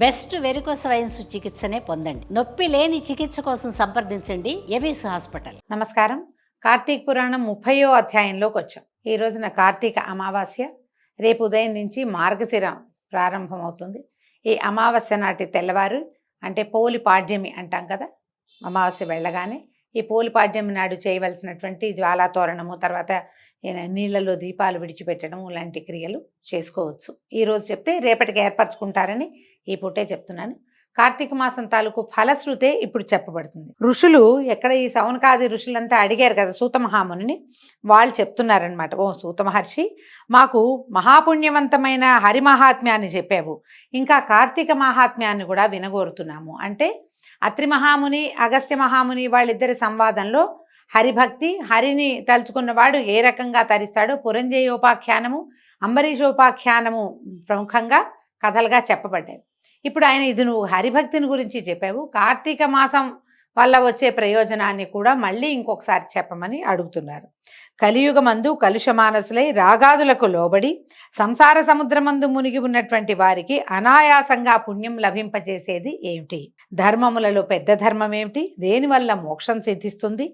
Best varicose wines చికిత్సనే పొందండి. నొప్పి లేని చికిత్స కోసం సంప్రదించండి ఎవిస్ హాస్పిటల్. నమస్కారం. కార్తీక పురాణం 30వ అధ్యాయంలోకి వచ్చాం. ఈ రోజున కార్తీక అమావాస్య, రేపు ఉదయం నుంచి మార్గశిర ప్రారంభమవుతుంది. ఈ అమావాస్య నాటి తెల్లవారు అంటే పోలి పాడ్యమి అంటాం కదా, అమావాస్య వెళ్ళగానే ఈ పోలి పాడ్యమి నాడు చేయవలసినటువంటి జ్వాలాతోరణము, తర్వాత నీళ్ళలో దీపాలు విడిచిపెట్టడం లాంటి క్రియలు చేసుకోవచ్చు. ఈరోజు చెప్తే రేపటికి ఏర్పరచుకుంటారని ఈ పూటే చెప్తున్నాను. కార్తీక మాసం తాలూకు ఫలశ్రుతే ఇప్పుడు చెప్పబడుతుంది. ఋషులు ఎక్కడ ఈ సౌనకాది ఋషులంతా అడిగారు కదా సూత మహాముని, వాళ్ళు చెప్తున్నారనమాట. ఓ సూత మహర్షి, మాకు మహాపుణ్యవంతమైన హరి మహాత్మ్యాన్ని చెప్పావు, ఇంకా కార్తీక మహాత్మ్యాన్ని కూడా వినగోరుతున్నాము. అంటే అత్రి మహాముని, అగస్త్య మహాముని వాళ్ళిద్దరి సంవాదంలో హరిభక్తి, హరిని తలుచుకున్నవాడు ఏ రకంగా తరిస్తాడో పురంజయోపాఖ్యానము, అంబరీషోపాఖ్యానము ప్రముఖంగా కథలుగా చెప్పబడ్డాయి. ఇప్పుడు ఆయన ఇది నువ్వు హరిభక్తిని గురించి చెప్పావు, కార్తీక మాసం వల్ల వచ్చే ప్రయోజనాన్ని కూడా మళ్ళీ ఇంకొకసారి చెప్పమని అడుగుతున్నారు. కలియుగమందు కలుషమానసులై రాగాదులకు లోబడి సంసార సముద్రమందు మునిగి ఉన్నటువంటి వారికి అనాయాసంగా పుణ్యం లభింపజేసేది ఏమిటి? ధర్మములలో పెద్ద ధర్మం ఏమిటి? దేనివల్ల మోక్షం సిద్ధిస్తుంది?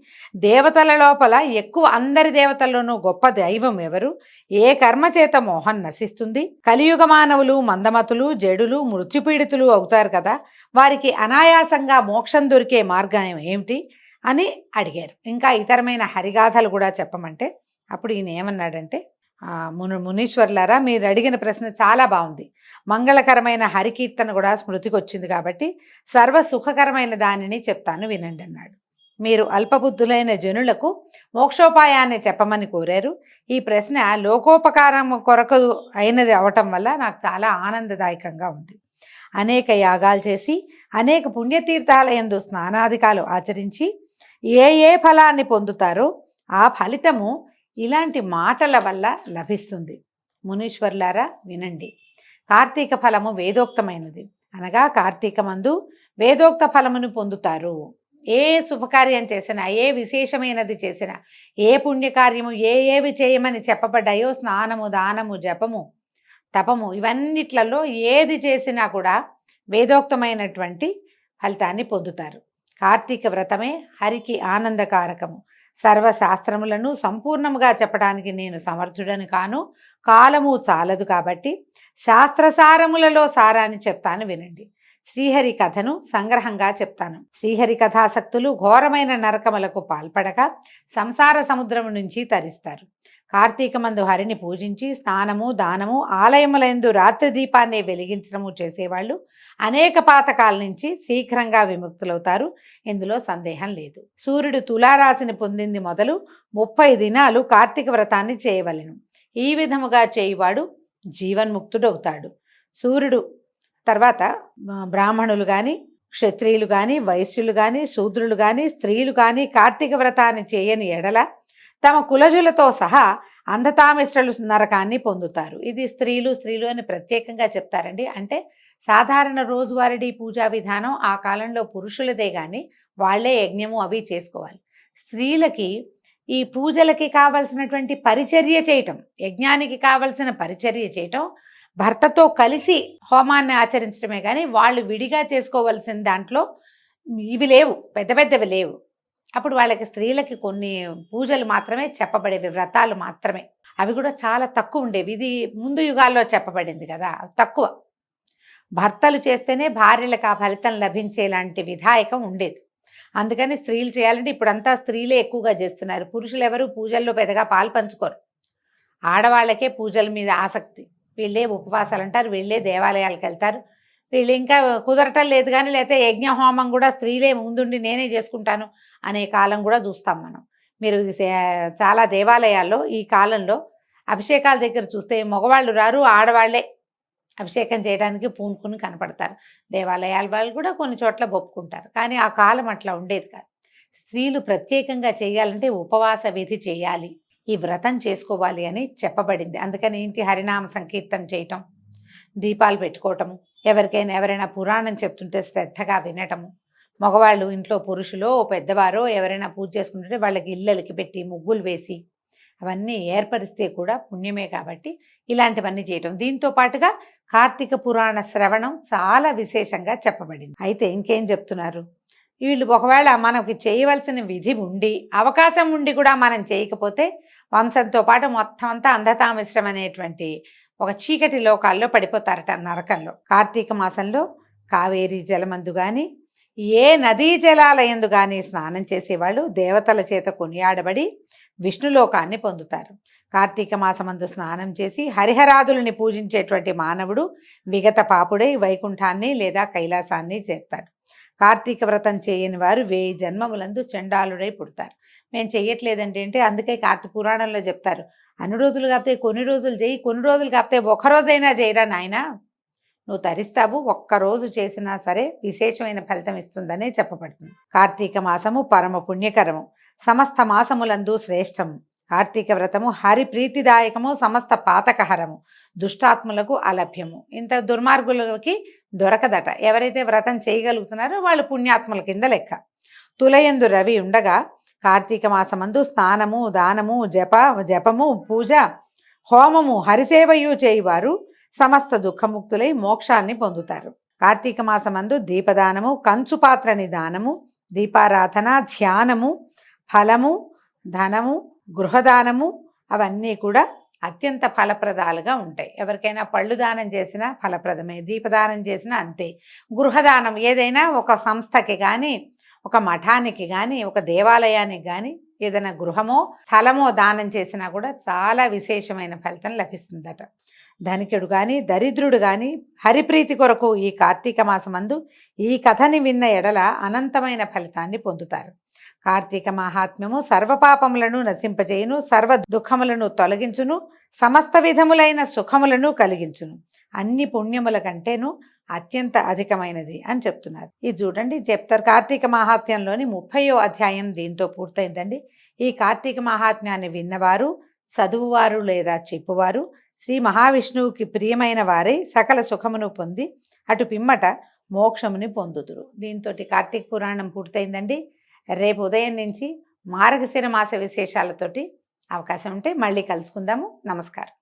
దేవతల లోపల ఎక్కువ, అందరి దేవతల్లోనూ గొప్ప దైవం ఎవరు? ఏ కర్మ చేత మోహం నశిస్తుంది? కలియుగ మానవులు మందమతులు, జడులు, మృత్యుపీడితులు అవుతారు కదా, వారికి అనాయాసంగా మోక్షం దొరికే మార్గం ఏమిటి అని అడిగారు. ఇంకా ఇతరమైన హరిగాథలు కూడా చెప్పమంటే అప్పుడు ఈయన ఏమన్నాడంటే, మునీశ్వర్లారా, మీరు అడిగిన ప్రశ్న చాలా బాగుంది. మంగళకరమైన హరికీర్తన కూడా స్మృతికి వచ్చింది కాబట్టి సర్వ సుఖకరమైన దానిని చెప్తాను వినండి అన్నాడు. మీరు అల్పబుద్ధులైన జనులకు మోక్షోపాయాన్ని చెప్పమని కోరారు. ఈ ప్రశ్న లోకోపకారం కొరకు అయినది అవటం వల్ల నాకు చాలా ఆనందదాయకంగా ఉంది. అనేక యాగాలు చేసి, అనేక పుణ్యతీర్థాలయందు స్నానాధికాలు ఆచరించి ఏ ఫలాన్ని పొందుతారో ఆ ఫలితము ఇలాంటి మాటల వల్ల లభిస్తుంది. మునీశ్వర్లారా వినండి. కార్తీక ఫలము వేదోక్తమైనది, అనగా కార్తీకమందు వేదోక్త ఫలమును పొందుతారు. ఏ శుభకార్యం చేసినా, ఏ విశేషమైనది చేసినా, ఏ పుణ్యకార్యము ఏవి చేయమని చెప్పబడ్డాయో, స్నానము, దానము, జపము, తపము, ఇవన్నిట్లలో ఏది చేసినా కూడా వేదోక్తమైనటువంటి ఫలితాన్ని పొందుతారు. కార్తీక వ్రతమే హరికి ఆనందకారకము. సర్వశాస్త్రములను సంపూర్ణముగా చెప్పడానికి నేను సమర్థుడని కాను, కాలము చాలదు కాబట్టి శాస్త్రసారములలో సారాన్ని చెప్తాను వినండి. శ్రీహరి కథను సంగ్రహంగా చెప్తాను. శ్రీహరి కథాసక్తులు ఘోరమైన నరకములకు పాల్పడక సంసార సముద్రము నుంచి తరిస్తారు. కార్తీకమందు హరిని పూజించి స్నానము, దానము, ఆలయములందు రాత్రి దీపాన్ని వెలిగించడము చేసేవాళ్ళు అనేక పాతకాల నుంచి శీఘ్రంగా విముక్తులవుతారు. ఇందులో సందేహం లేదు. సూర్యుడు తులారాశిని పొందింది మొదలు 30 దినాలు కార్తీక వ్రతాన్ని చేయవలెను. ఈ విధముగా చేయువాడు జీవన్ముక్తుడవుతాడు. సూర్యుడు తర్వాత బ్రాహ్మణులు కానీ, క్షత్రియులు కానీ, వైశ్యులు కానీ, శూద్రులు కానీ, స్త్రీలు కానీ కార్తీక వ్రతాన్ని చేయని ఎడల తమ కులజులతో సహా అంధతామిశ్రలు నరకాన్ని పొందుతారు. ఇది స్త్రీలు అని ప్రత్యేకంగా చెప్తారండి. అంటే సాధారణ రోజువారీ పూజా విధానం ఆ కాలంలో పురుషులదే కానీ వాళ్లే యజ్ఞము అవి చేసుకోవాలి. స్త్రీలకి ఈ పూజలకి కావలసినటువంటి పరిచర్య చేయటం, యజ్ఞానికి కావలసిన పరిచర్య చేయటం, భర్తతో కలిసి హోమాన్ని ఆచరించడమే కానీ వాళ్ళు విడిగా చేసుకోవలసిన దాంట్లో ఇవి లేవు, పెద్దవి లేవు. అప్పుడు వాళ్ళకి స్త్రీలకి కొన్ని పూజలు మాత్రమే చెప్పబడేవి, వ్రతాలు మాత్రమే. అవి కూడా చాలా తక్కువ ఉండేవి. ఇది ముందు యుగాల్లో చెప్పబడింది కదా, తక్కువ. భర్తలు చేస్తేనే భార్యలకు ఆ ఫలితం లభించేలాంటి విధాయకం ఉండేది. అందుకని స్త్రీలు చేయాలంటే ఇప్పుడంతా స్త్రీలే ఎక్కువగా చేస్తున్నారు. పురుషులు ఎవరు పూజల్లో పెద్దగా పాలు పంచుకోరు. ఆడవాళ్ళకే పూజల మీద ఆసక్తి. వీళ్ళే ఉపవాసాలు అంటారు, వీళ్ళే దేవాలయాలకు వెళ్తారు, వీళ్ళు ఇంకా కుదరటం లేదు కానీ, లేకపోతే యజ్ఞ హోమం కూడా స్త్రీలే ముందుండి నేనే చేసుకుంటాను అనే కాలం కూడా చూస్తాం మనం. మీరు చాలా దేవాలయాల్లో ఈ కాలంలో అభిషేకాల దగ్గర చూస్తే మగవాళ్ళు రారు, ఆడవాళ్లే అభిషేకం చేయడానికి పూనుకుని కనపడతారు. దేవాలయాల వాళ్ళు కూడా కొన్ని చోట్ల ఒప్పుకుంటారు, కానీ ఆ కాలం అట్లా ఉండేది కాదు. స్త్రీలు ప్రత్యేకంగా చేయాలంటే ఉపవాస విధి చేయాలి, ఈ వ్రతం చేసుకోవాలి అని చెప్పబడింది. అందుకని ఇంటి హరినామ సంకీర్తన చేయటం, దీపాలు పెట్టుకోవటము, ఎవరైనా పురాణం చెప్తుంటే శ్రద్ధగా వినటము, మగవాళ్ళు ఇంట్లో పురుషులో పెద్దవారో ఎవరైనా పూజ చేసుకుంటుంటే వాళ్ళకి ఇళ్ళకి పెట్టి ముగ్గులు వేసి అవన్నీ ఏర్పరిస్తే కూడా పుణ్యమే కాబట్టి ఇలాంటివన్నీ చేయటం. దీంతో పాటుగా కార్తీక పురాణ శ్రవణం చాలా విశేషంగా చెప్పబడింది. అయితే ఇంకేం చెప్తున్నారు, వీళ్ళు ఒకవేళ మనకి చేయవలసిన విధి ఉండి అవకాశం ఉండి కూడా మనం చేయకపోతే వంశంతో పాటు మొత్తం అంతా అంధతామిశ్రం అనేటువంటి ఒక చీకటి లోకాల్లో పడిపోతారట, నరకంలో. కార్తీక మాసంలో కావేరీ జలమందు కానీ ఏ నదీ జలాల యందు కానీ స్నానం చేసేవాళ్ళు దేవతల చేత కొనియాడబడి విష్ణులోకాన్ని పొందుతారు. కార్తీక మాసమందు స్నానం చేసి హరిహరాదులని పూజించేటువంటి మానవుడు విగత పాపుడై వైకుంఠాన్ని లేదా కైలాసాన్ని చేరుతాడు. కార్తీక వ్రతం చేయని వారు 1000 జన్మములందు చండాలుడై పుడతారు. మేము చెయ్యట్లేదంటే అంటే అందుకే కార్తీక పురాణంలో చెప్తారు, అన్ని రోజులు కాకపోతే కొన్ని రోజులు చేయి, కొన్ని రోజులు కాకపోతే ఒక్కరోజైనా చేయరా నాయనా, నువ్వు తరిస్తావు, ఒక్కరోజు చేసినా సరే విశేషమైన ఫలితం ఇస్తుందనే చెప్పబడుతుంది. కార్తీక మాసము పరమ పుణ్యకరము, సమస్త మాసములందు శ్రేష్టము. కార్తీక వ్రతము హరి ప్రీతిదాయకము, సమస్త పాతకహరము, దుష్టాత్ములకు అలభ్యము. ఇంత దుర్మార్గులకి దొరకదట. ఎవరైతే వ్రతం చేయగలుగుతున్నారో వాళ్ళు పుణ్యాత్ముల కింద లెక్క. తులయందు రవి ఉండగా కార్తీక మాసమందు స్నానము, దానము, జపము, పూజ, హోమము, హరిసేవయు చేయువారు సమస్త దుఃఖముక్తులై మోక్షాన్ని పొందుతారు. కార్తీక మాసమందు దీపదానము, కంచు పాత్రని దానము, దీపారాధన, ధ్యానము, ఫలము, ధనము, గృహదానము అవన్నీ కూడా అత్యంత ఫలప్రదాలుగా ఉంటాయి. ఎవరికైనా పళ్ళు దానం చేసినా ఫలప్రదమే, దీపదానం చేసినా అంతే. గృహదానం ఏదైనా ఒక సంస్థకి కానీ ఒక మఠానికి కానీ ఒక దేవాలయానికి కానీ ఏదైనా గృహమో స్థలమో దానం చేసినా కూడా చాలా విశేషమైన ఫలితం లభిస్తుందట. ధనికుడు కానీ దరిద్రుడు కానీ హరిప్రీతి కొరకు ఈ కార్తీక మాసమందు ఈ కథని విన్న ఎడల అనంతమైన ఫలితాన్ని పొందుతారు. కార్తీక మహాత్మ్యము సర్వపాపములను నశింపజేయును, సర్వ దుఃఖములను తొలగించును, సమస్త విధములైన సుఖములను కలిగించును, అన్ని పుణ్యముల కంటేను అత్యంత అధికమైనది అని చెప్తున్నారు. ఇది చూడండి చెప్తారు. కార్తీక మహాత్మ్యంలోని 30వ అధ్యాయం దీంతో పూర్తయిందండి. ఈ కార్తీక మహాత్మ్యాన్ని విన్నవారు, చదువువారు లేదా చెప్పువారు శ్రీ మహావిష్ణువుకి ప్రియమైన వారై సకల సుఖమును పొంది అటు పిమ్మట మోక్షముని పొందుదురు. దీంతో కార్తీక పురాణం పూర్తయిందండి. రేపు ఉదయం నుంచి మార్గశిర మాస విశేషాలతోటి అవకాశం ఉంటే మళ్ళీ కలుసుకుందాము. నమస్కారం.